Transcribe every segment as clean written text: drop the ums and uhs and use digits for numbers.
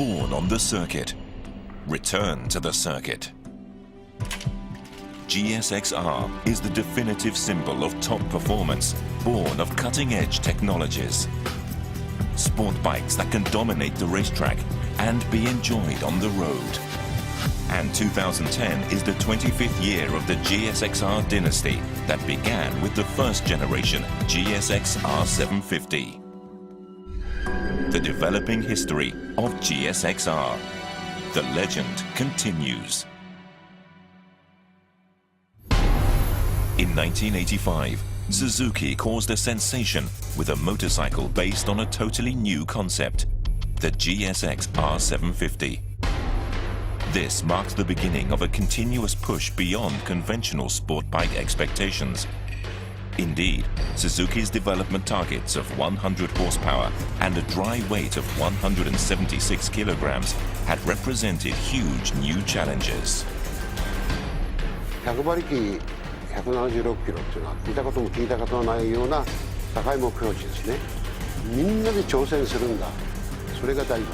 born on the circuit. Return to the circuit. GSX R is the definitive symbol of top performance, born of cutting-edge technologies. Sport bikes that can dominate the racetrack and be enjoyed on the road. And 2010 is the 25th year of the GSX R dynasty that began with the first generation GSX R750. The developing history of GSX R. The legend continues. In 1985, Suzuki caused a sensation with a motorcycle based on a totally new concept, the GSX R750. This marked the beginning of a continuous push beyond conventional sport bike expectations. Indeed, Suzuki's development targets of 100 horsepower and a dry weight of 176 kilograms had represented huge new challenges. 100馬力176キロっていうのは見たことも聞いたことのないような高い目標値ですね。みんなで挑戦するんだ。それが大事だ。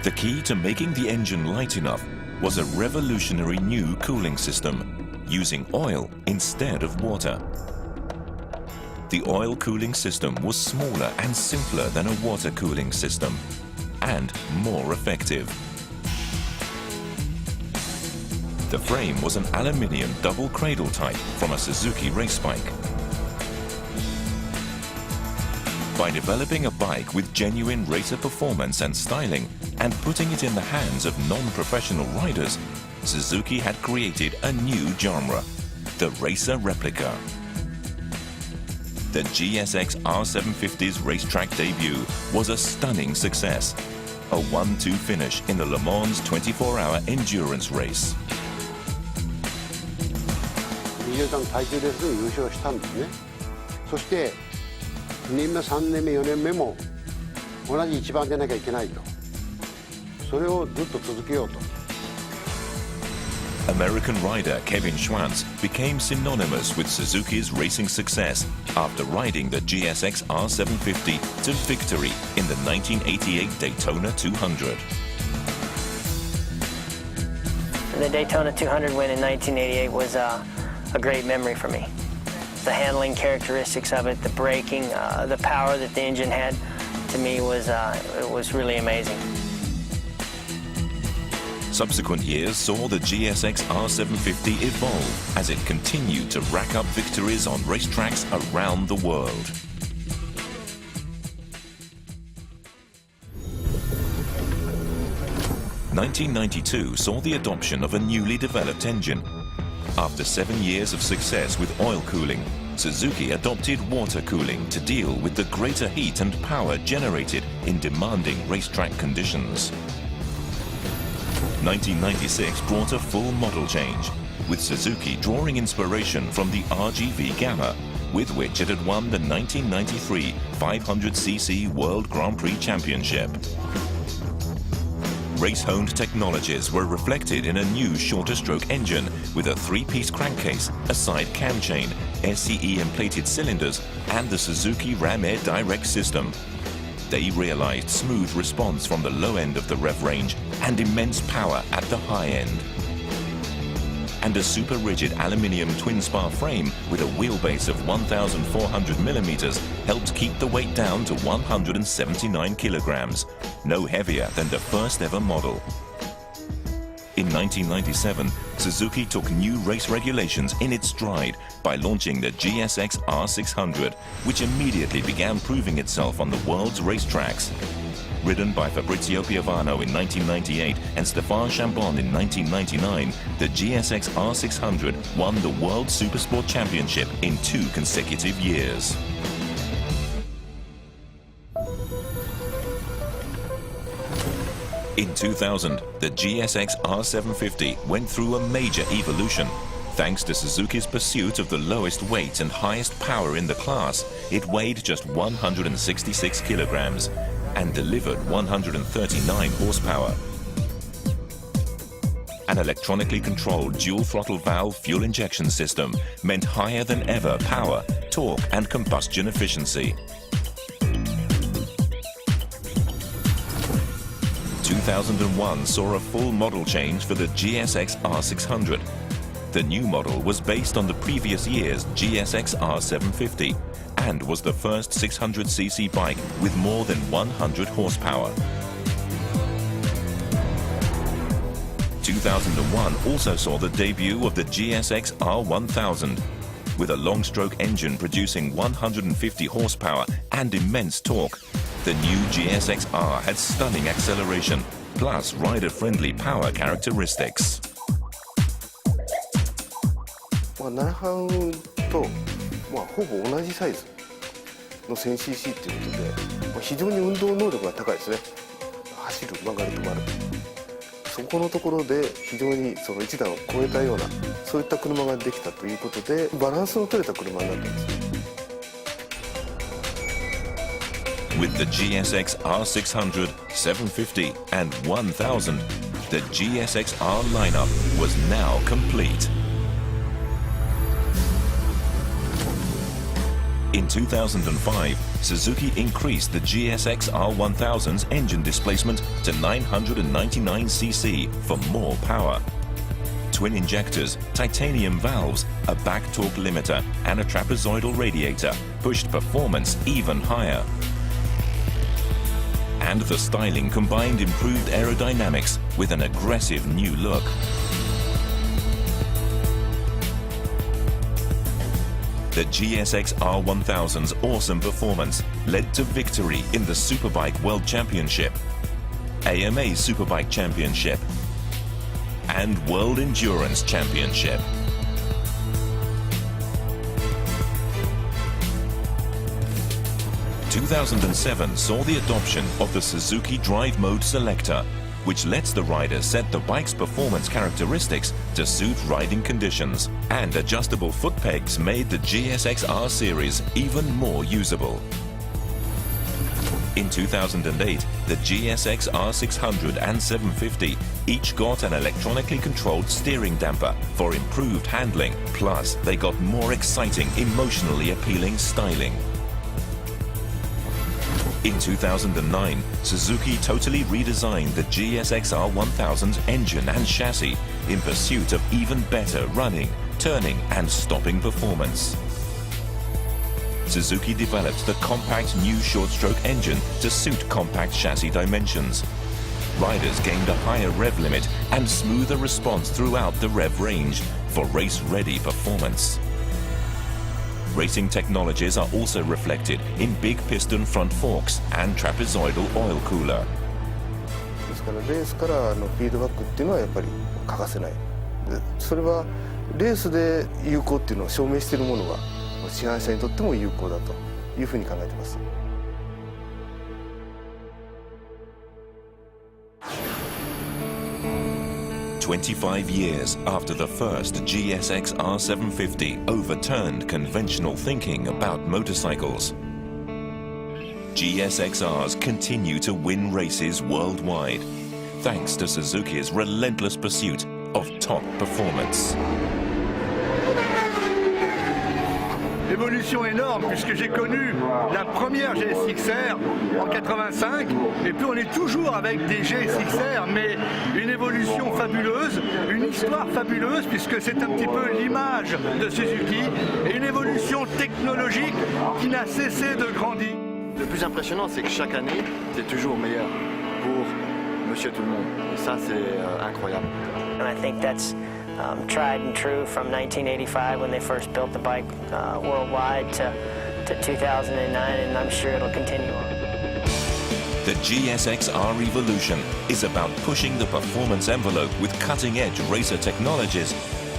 The key to making the engine light enough was a revolutionary new cooling system, using oil instead of water. The oil cooling system was smaller and simpler than a water cooling system, and more effective. The frame was an aluminium double cradle type from a Suzuki race bike. By developing a bike with genuine racer performance and styling and putting it in the hands of non-professional riders, Suzuki had created a new genre, the racer replica. The GSX R750's racetrack debut was a stunning success, a 1-2 finish in the Le Mans 24-hour endurance race. 20段耐久レースで優勝したんですね。そして2年目、3年目、4年目も同じ一番出なきゃいけないと。それをずっと続けようと。American rider Kevin Schwantz became synonymous with Suzuki's racing success after riding the GSX R750 to victory in the 1988 Daytona 200. The Daytona 200 win in 1988 was a great memory for me. The handling characteristics of it, the braking, the power that the engine had, to me was really amazing. Subsequent years saw the GSX R750 evolve as it continued to rack up victories on racetracks around the world. (1992) saw the adoption of a newly developed engine. After 7 years of success with oil cooling, Suzuki adopted water cooling to deal with the greater heat and power generated in demanding racetrack conditions. 1996 brought a full model change, with Suzuki drawing inspiration from the RGV Gamma, with which it had won the 1993 500cc World Grand Prix Championship. Race-honed technologies were reflected in a new shorter stroke engine with a 3-piece crankcase, a side cam chain, SCE inflated cylinders, and the Suzuki Ram Air Direct system. They realized smooth response from the low end of the rev range and immense power at the high end. And a super rigid aluminium twin spar frame with a wheelbase of 1,400 millimeters helped keep the weight down to 179 kilograms, no heavier than the first ever model. In 1997, Suzuki took new race regulations in its stride by launching the GSX R600, which immediately began proving itself on the world's racetracks. Ridden by Fabrizio Piovano in 1998 and Stéphane Chambon in 1999, the GSX R600 won the World Supersport Championship in 2 consecutive years. In 2000, the GSX R750 went through a major evolution. Thanks to Suzuki's pursuit of the lowest weight and highest power in the class, it weighed just 166 kilograms and delivered 139 horsepower. An electronically controlled dual throttle valve fuel injection system meant higher than ever power, torque and combustion efficiency. 2001 saw a full model change for the GSX R600. The new model was based on the previous year's GSX R750 and was the first 600cc bike with more than 100 horsepower. 2001 also saw the debut of the GSX R1000. With a long-stroke engine producing 150 horsepower and immense torque, the new GSX R had stunning acceleration, plus rider-friendly power characteristics. 7班と、ほぼ同じサイズの 1000cc ということで、非常に運動能力が高いですね。走る、曲がる、止まる。そこのところで非常にその一段を超えたようなそういった車ができたということでバランスの取れた車になっています。With the GSX R600, 750 and 1000, the GSX R lineup was now complete. In 2005, Suzuki increased the GSX R1000's engine displacement to 999cc for more power. Twin injectors, titanium valves, a back torque limiter and a trapezoidal radiator pushed performance even higher. And the styling combined improved aerodynamics with an aggressive new look. The GSX R1000's awesome performance led to victory in the Superbike World Championship, AMA Superbike Championship, and World Endurance Championship. In 2007 saw the adoption of the Suzuki Drive Mode Selector, which lets the rider set the bike's performance characteristics to suit riding conditions. And adjustable foot pegs made the GSX R series even more usable. In 2008, the GSX R600 and 750 each got an electronically controlled steering damper for improved handling, plus they got more exciting, emotionally appealing styling. In 2009, Suzuki totally redesigned the GSX R1000's engine and chassis in pursuit of even better running, turning and stopping performance. Suzuki developed the compact new short-stroke engine to suit compact chassis dimensions. Riders gained a higher rev limit and smoother response throughout the rev range for race-ready performance. Racing technologies are also reflected in big piston front forks and trapezoidal oil cooler. ですからレースからのフィードバックっていうのはやっぱり欠かせない。でそれはレースで有効っていうのを証明しているものが市販車にとっても有効だというふうに考えています。25 years after the first GSX R750 overturned conventional thinking about motorcycles, GSX-Rs continue to win races worldwide, thanks to Suzuki's relentless pursuit of top performance. Évolution énorme puisque j'ai connu la première GSX R en 85 et puis on est toujours avec des GSX R mais une évolution fabuleuse, une histoire fabuleuse puisque c'est un petit peu l'image de Suzuki et une évolution technologique qui n'a cessé de grandir. Le plus impressionnant c'est que chaque année c'est toujours meilleur pour Monsieur Tout-le-Monde et ça c'est incroyable. And I think that's tried and true from 1985 when they first built the bike worldwide to 2009, and I'm sure it'll continue on. The GSX R Evolution is about pushing the performance envelope with cutting-edge racer technologies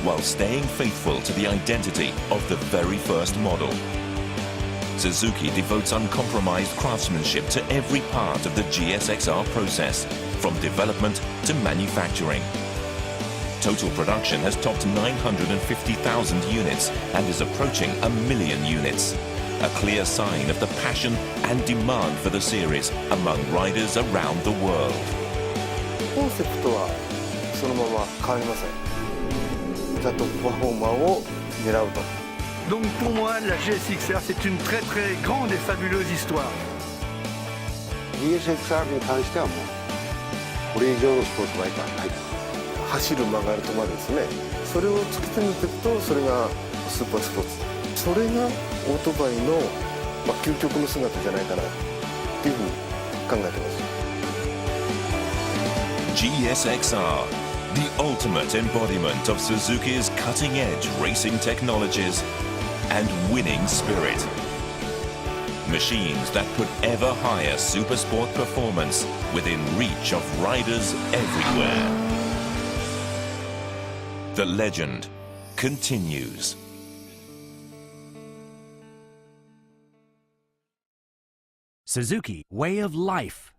while staying faithful to the identity of the very first model. Suzuki devotes uncompromised craftsmanship to every part of the GSX R process, from development to manufacturing. Total production has topped 950,000 units and is approaching 1 million units. A clear sign of the passion and demand for the series among riders around the world. コンセプトはそのまま変わりません。ザ・トップパフォーマーを狙うと。Donc pour moi la GSX R c'est une très très grande et fabuleuse histoire. GSX R に関してはもうこれ以上のスポーツバイクはない。走る曲がる止まるですね、それを突き詰めていくとそれがスーパースポーツ、それがオートバイの、究極の姿じゃないかなっていうふうに考えてます。 GSX R, the ultimate embodiment of Suzuki's cutting-edge racing technologies and winning spirit. Machines that put ever higher supersport performance within reach of riders everywhere. The legend continues. Suzuki Way of Life.